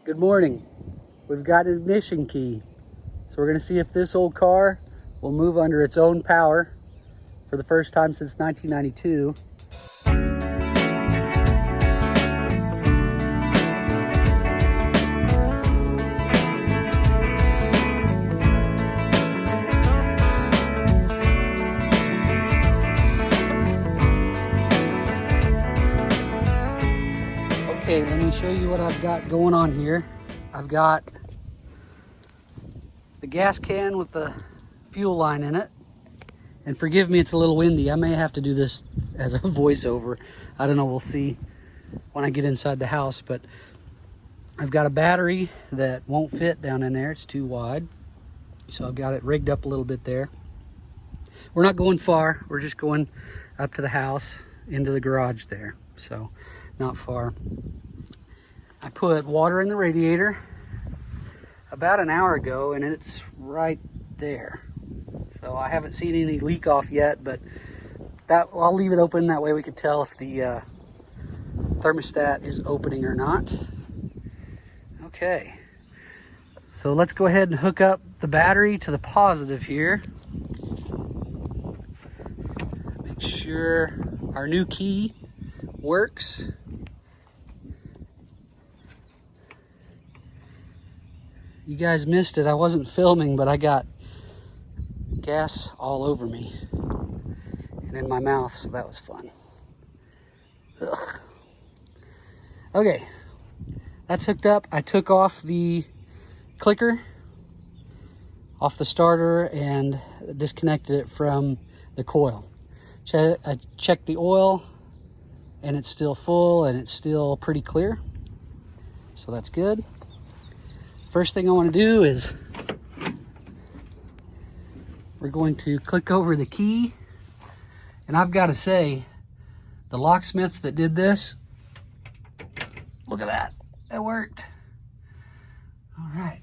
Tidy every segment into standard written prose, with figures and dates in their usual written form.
Good morning. We've got an ignition key. So we're gonna see if this old car will move under its own power for the first time since 1992. Okay, let me show you what I've got going on here. I've got the gas can with the fuel line in it. And forgive me, it's a little windy. I may have to do this as a voiceover. I don't know, we'll see when I get inside the house. But I've got a battery that won't fit down in there. It's too wide. So I've got it rigged up a little bit there. We're not going far. We're just going up to the house, into the garage there. So not far. I put water in the radiator about an hour ago and it's right there. So I haven't seen any leak off yet, but I'll leave it open. That way we can tell if the thermostat is opening or not. Okay, so let's go ahead and hook up the battery to the positive here. Make sure our new key works. You guys missed it. I wasn't filming, but I got gas all over me and in my mouth, so that was fun. Ugh. Okay, that's hooked up. I took off the clicker off the starter and disconnected it from the coil. I checked the oil and it's still full and it's still pretty clear, so that's good. First thing I want to do is we're going to click over the key, and I've got to say, the locksmith that did this, look at that, it worked. All right,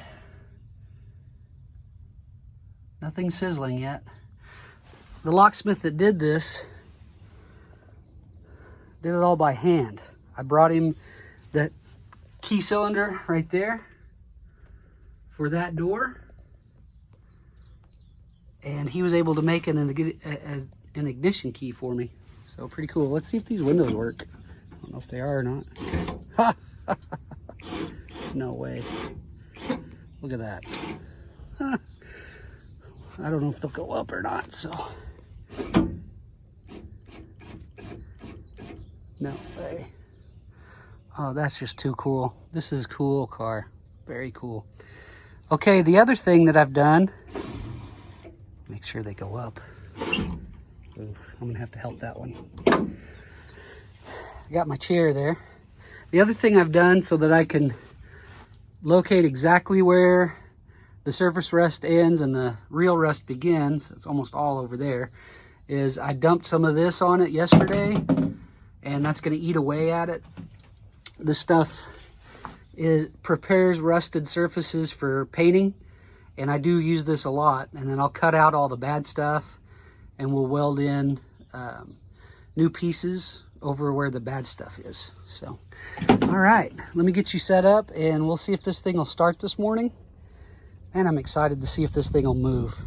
nothing sizzling yet. The locksmith that did this did it all by hand. I brought him that key cylinder right there for that door, and he was able to make an ignition key for me. So pretty cool. Let's see if these windows work. I don't know if they are or not. No way. Look at that. I don't know if they'll go up or not, so. No way. Oh, that's just too cool. This is a cool car. Very cool. Okay, the other thing that I've done, make sure they go up. Ooh, I'm gonna have to help that one. I got my chair there. The other thing I've done so that I can locate exactly where the surface rust ends and the real rust begins, it's almost all over there, is I dumped some of this on it yesterday, and that's gonna eat away at it. This stuff prepares rusted surfaces for painting, and I do use this a lot. And then I'll cut out all the bad stuff and we'll weld in new pieces over where the bad stuff is. So, all right, let me get you set up and we'll see if this thing will start this morning. And I'm excited to see if this thing will move.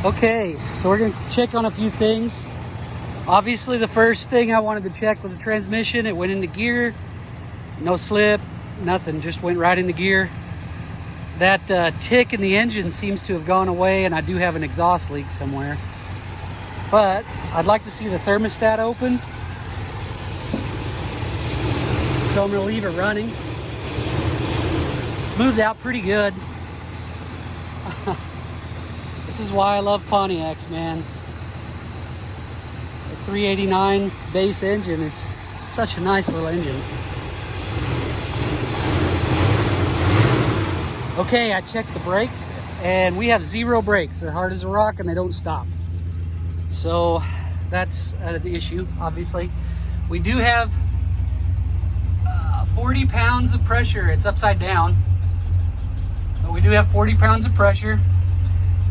Okay, so we're gonna check on a few things. Obviously, the first thing I wanted to check was the transmission. It went into gear, no slip, nothing, just went right into gear. That tick in the engine seems to have gone away, and I do have an exhaust leak somewhere. But I'd like to see the thermostat open. So I'm gonna leave it running. Smoothed out pretty good. This is why I love Pontiacs, man. The 389 base engine is such a nice little engine. Okay, I checked the brakes and we have 0 brakes. They're hard as a rock and they don't stop. So that's the issue, obviously. We do have 40 pounds of pressure. It's upside down. But we do have 40 pounds of pressure.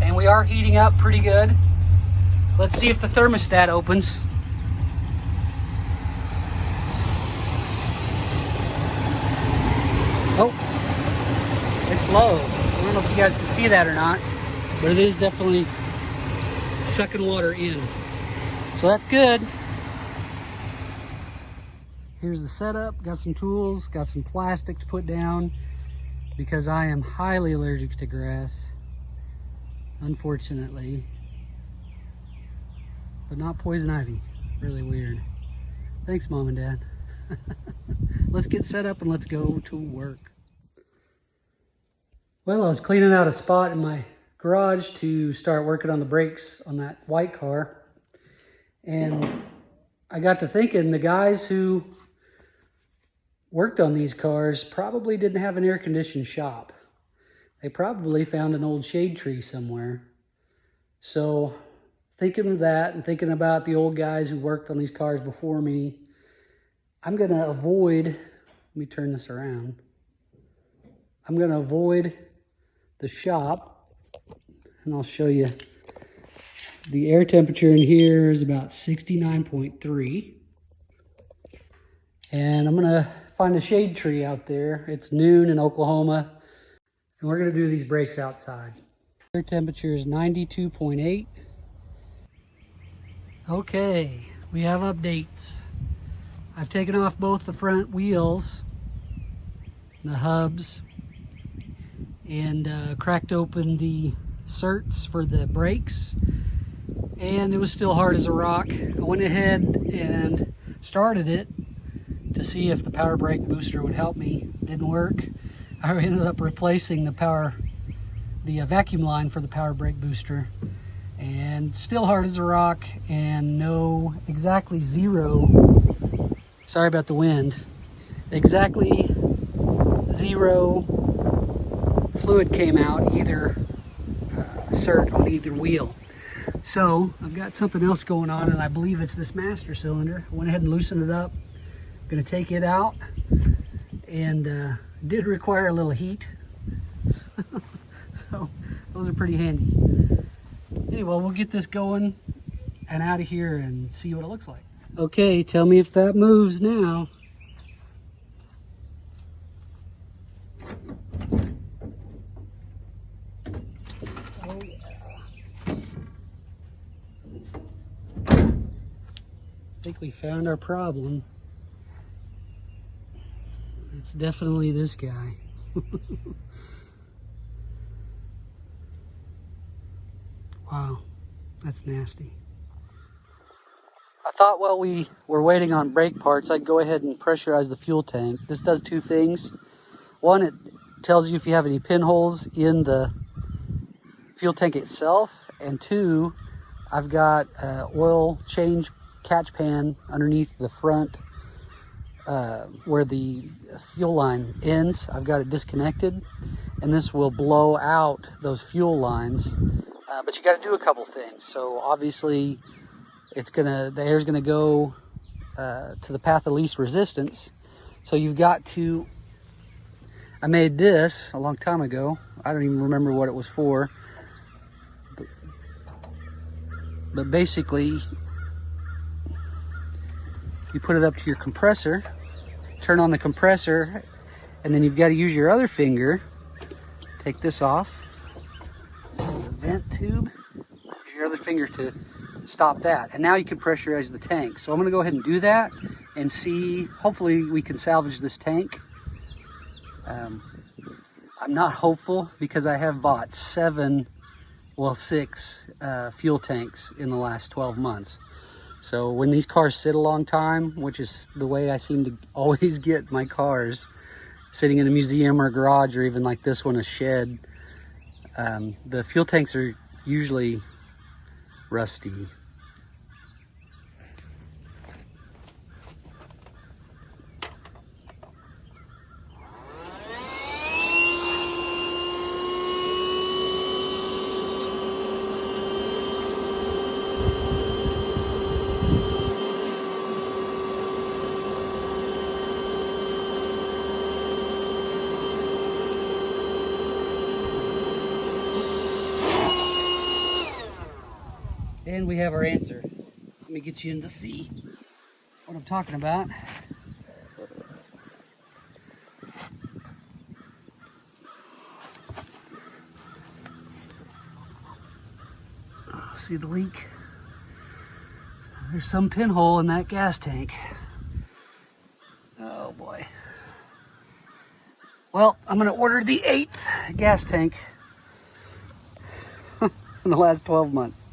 And we are heating up pretty good. Let's see if the thermostat opens. Oh, it's low. I don't know if you guys can see that or not, but it is definitely sucking water in. So that's good. Here's the setup. Got some tools, got some plastic to put down because I am highly allergic to grass. Unfortunately, but not poison ivy. Really weird. Thanks, Mom and Dad. Let's get set up and let's go to work. Well, I was cleaning out a spot in my garage to start working on the brakes on that white car, and I got to thinking the guys who worked on these cars probably didn't have an air-conditioned shop. They probably found an old shade tree somewhere. So thinking of that and thinking about the old guys who worked on these cars before me, I'm going to avoid, let me turn this around. I'm going to avoid the shop, and I'll show you. The air temperature in here is about 69.3. And I'm going to find a shade tree out there. It's noon in Oklahoma. And we're going to do these brakes outside. Air temperature is 92.8. Okay, we have updates. I've taken off both the front wheels, the hubs, and cracked open the certs for the brakes. And it was still hard as a rock. I went ahead and started it to see if the power brake booster would help me. Didn't work. I ended up replacing the vacuum line for the power brake booster, and still hard as a rock, and no, exactly 0, sorry about the wind, exactly 0 fluid came out, either cert on either wheel. So I've got something else going on, and I believe it's this master cylinder. I went ahead and loosened it up. I'm gonna take it out, and did require a little heat. So those are pretty handy. Anyway, we'll get this going and out of here and see what it looks like. Okay, tell me if that moves now. Oh yeah. I think we found our problem. It's definitely this guy. Wow, that's nasty. I thought while we were waiting on brake parts, I'd go ahead and pressurize the fuel tank. This does 2 things. One, it tells you if you have any pinholes in the fuel tank itself. And 2, I've got oil change catch pan underneath the front where the fuel line ends. I've got it disconnected, and this will blow out those fuel lines. But you got to do a couple things. So obviously, the air's gonna go to the path of least resistance. So you've got to. I made this a long time ago. I don't even remember what it was for. But basically, you put it up to your compressor, turn on the compressor, and then you've got to use your other finger. Take this off. This is a vent tube. your other finger to stop that. And now you can pressurize the tank. So I'm gonna go ahead and do that and see, hopefully we can salvage this tank. I'm not hopeful because I have bought 6 fuel tanks in the last 12 months. So when these cars sit a long time, which is the way I seem to always get my cars, sitting in a museum or a garage, or even like this one, a shed, the fuel tanks are usually rusty. And we have our answer. Let me get you in to see what I'm talking about. See the leak? There's some pinhole in that gas tank. Oh boy. Well, I'm gonna order the 8th gas tank in the last 12 months.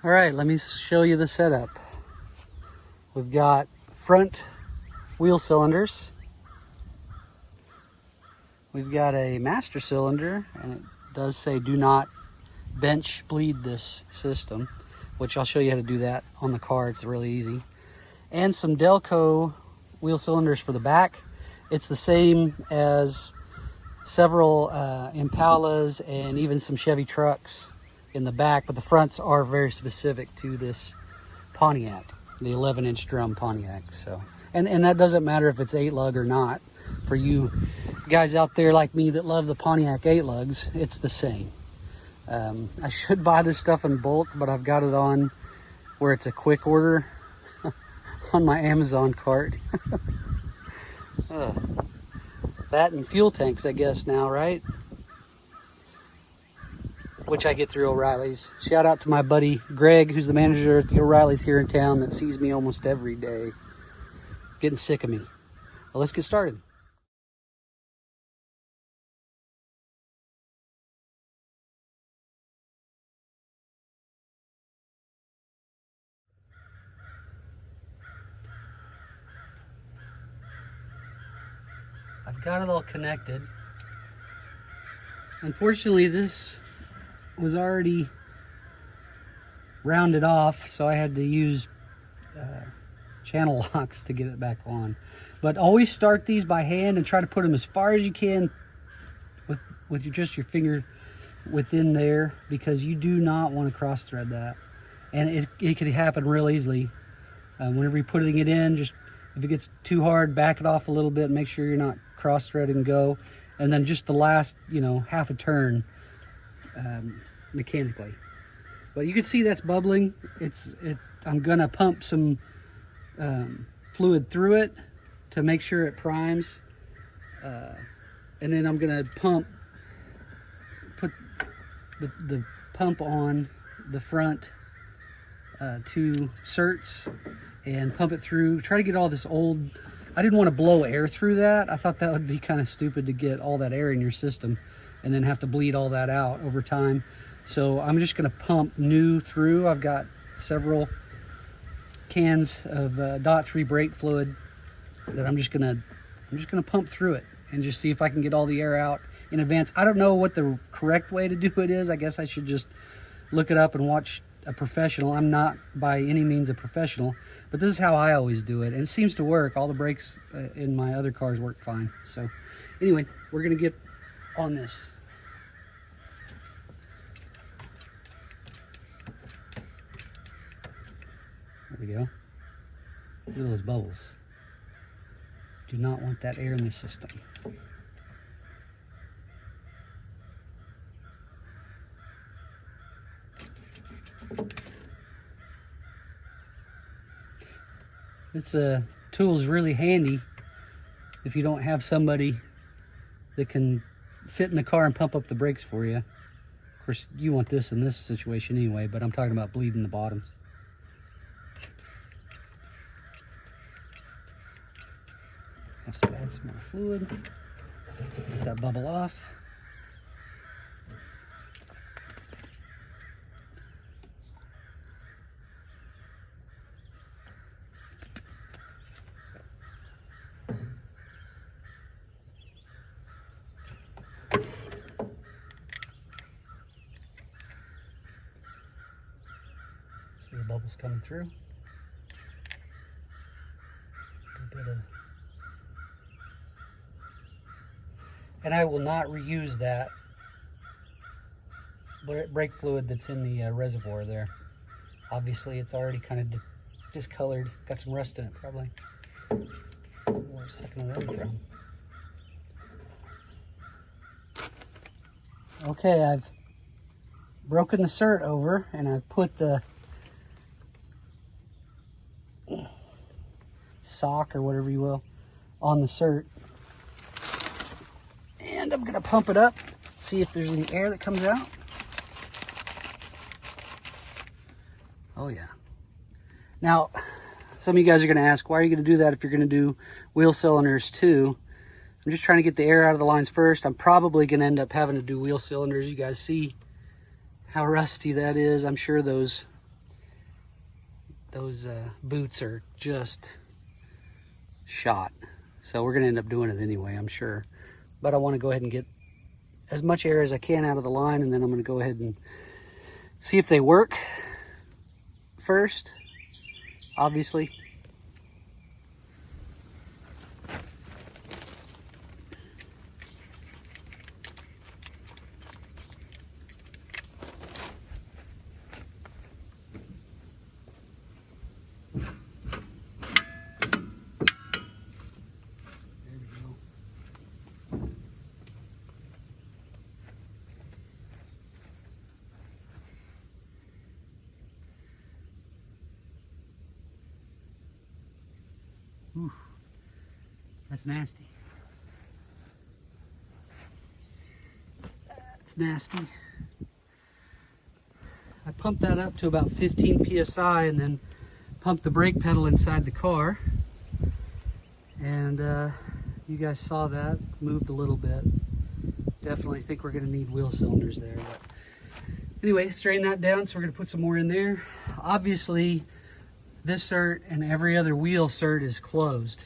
All right, let me show you the setup. We've got front wheel cylinders. We've got a master cylinder, and it does say do not bench bleed this system, which I'll show you how to do that on the car. It's really easy. And some Delco wheel cylinders for the back. It's the same as several Impalas and even some Chevy trucks in the back, but the fronts are very specific to this Pontiac, the 11-inch drum Pontiac. So, and that doesn't matter if it's 8-lug or not. For you guys out there like me that love the Pontiac 8-lugs, it's the same. I should buy this stuff in bulk, but I've got it on where it's a quick order on my Amazon cart. That and fuel tanks, I guess now, right? Which I get through O'Reilly's. Shout out to my buddy Greg, who's the manager at the O'Reilly's here in town, that sees me almost every day. Getting sick of me. Well, let's get started. I've got it all connected. Unfortunately, this was already rounded off, so I had to use channel locks to get it back on. But always start these by hand and try to put them as far as you can with just your finger within there, because you do not want to cross thread that. And it can happen real easily. Whenever you're putting it in, just if it gets too hard, back it off a little bit, make sure you're not cross thread and go. And then just the last, half a turn mechanically. But you can see that's bubbling. I'm gonna pump some fluid through it to make sure it primes. And then I'm gonna put the pump on the front 2 certs and pump it through. Try to get all this old, I didn't want to blow air through that. I thought that would be kind of stupid to get all that air in your system and then have to bleed all that out over time. So I'm just going to pump new through. I've got several cans of .3 brake fluid that I'm just going to pump through it and just see if I can get all the air out in advance. I don't know what the correct way to do it is. I guess I should just look it up and watch a professional. I'm not by any means a professional, but this is how I always do it, and it seems to work. All the brakes in my other cars work fine. So anyway, we're gonna get on this. There we go. Look at those bubbles. Do not want that air in the system. This tool is really handy if you don't have somebody that can, sit in the car and pump up the brakes for you. Of course, you want this in this situation anyway, but I'm talking about bleeding the bottom. Have to add some more fluid. Get that bubble off. See the bubbles coming through. A bit of, and I will not reuse that brake fluid that's in the reservoir there. Obviously, it's already kind of discolored, got some rust in it probably. Where's a second of that from? Okay, I've broken the cert over and I've put the sock or whatever you will on the cert, and I'm gonna pump it up, see if there's any air that comes out. Oh yeah. Now some of you guys are gonna ask, why are you gonna do that if you're gonna do wheel cylinders too? I'm just trying to get the air out of the lines first. I'm probably gonna end up having to do wheel cylinders. You guys see how rusty that is. I'm sure those boots are just shot. So we're gonna end up doing it anyway, I'm sure. But I wanna go ahead and get as much air as I can out of the line, and then I'm gonna go ahead and see if they work first, obviously. Ooh, that's nasty. That's nasty. I pumped that up to about 15 psi and then pumped the brake pedal inside the car. And you guys saw that, moved a little bit. Definitely think we're gonna need wheel cylinders there. But anyway, strain that down, so we're gonna put some more in there. Obviously, this cert and every other wheel cert is closed.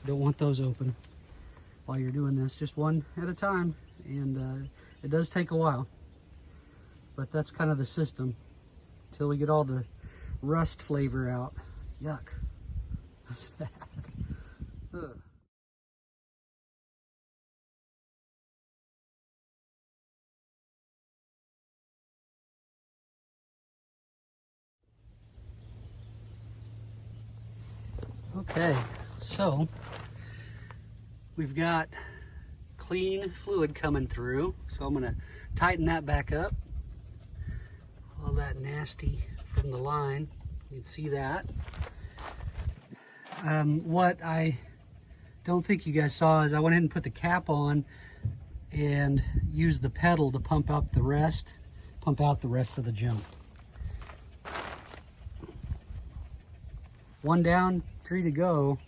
Don't want those open while you're doing this, just one at a time. And it does take a while, but that's kind of the system until we get all the rust flavor out. Yuck, that's bad. Ugh. Okay, so we've got clean fluid coming through, so I'm gonna tighten that back up. All that nasty from the line, you can see that. What I don't think you guys saw is I went ahead and put the cap on and used the pedal to pump out the rest of the junk. One down, 3 to go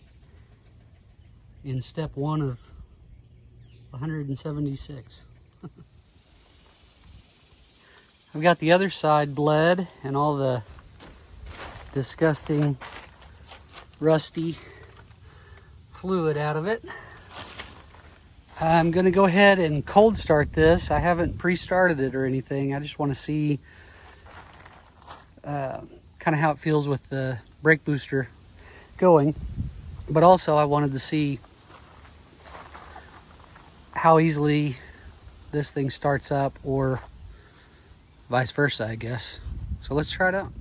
in step 1 of 176. I've got the other side bled and all the disgusting rusty fluid out of it. I'm gonna go ahead and cold start this. I haven't pre-started it or anything. I just want to see kind of how it feels with the brake booster going, but also I wanted to see how easily this thing starts up, or vice versa, I guess. So let's try it out.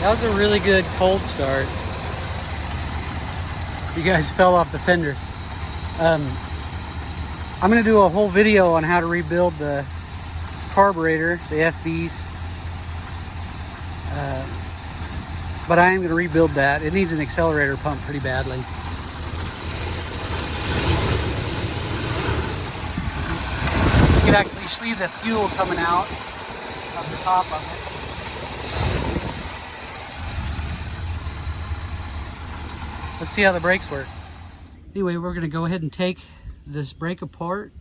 That was a really good cold start. You guys fell off the fender. I'm gonna do a whole video on how to rebuild the carburetor, the FBs. but I am going to rebuild that. It needs an accelerator pump pretty badly. You can actually see the fuel coming out of the top of it. Let's see how the brakes work. Anyway, we're going to go ahead and take this brake apart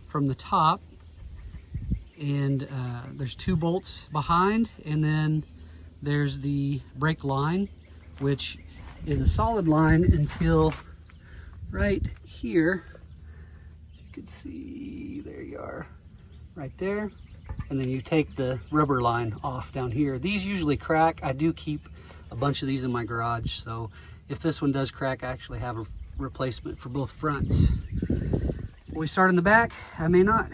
from the top, and there's 2 bolts behind, and then there's the brake line, which is a solid line until right here. You can see, there you are, right there. And then you take the rubber line off down here. These usually crack. I do keep a bunch of these in my garage, so if this one does crack, I actually have a replacement for both fronts. Will we start in the back? I may not.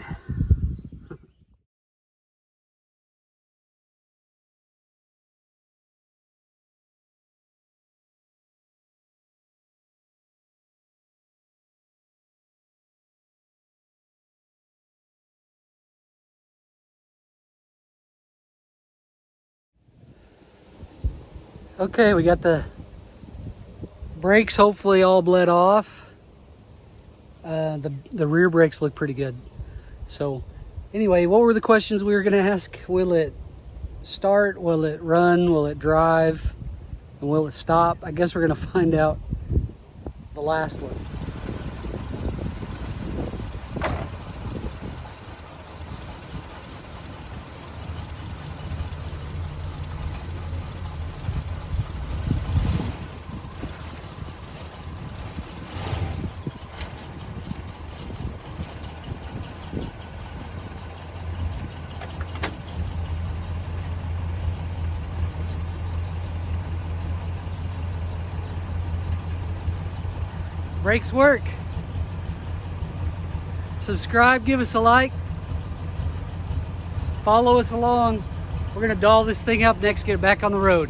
Okay, we got the brakes hopefully all bled off. The rear brakes look pretty good. So anyway, what were the questions we were going to ask? Will it start? Will it run? Will it drive? And will it stop? I guess we're going to find out the last one. Brakes work. Subscribe, give us a like. Follow us along. We're gonna doll this thing up next, get it back on the road.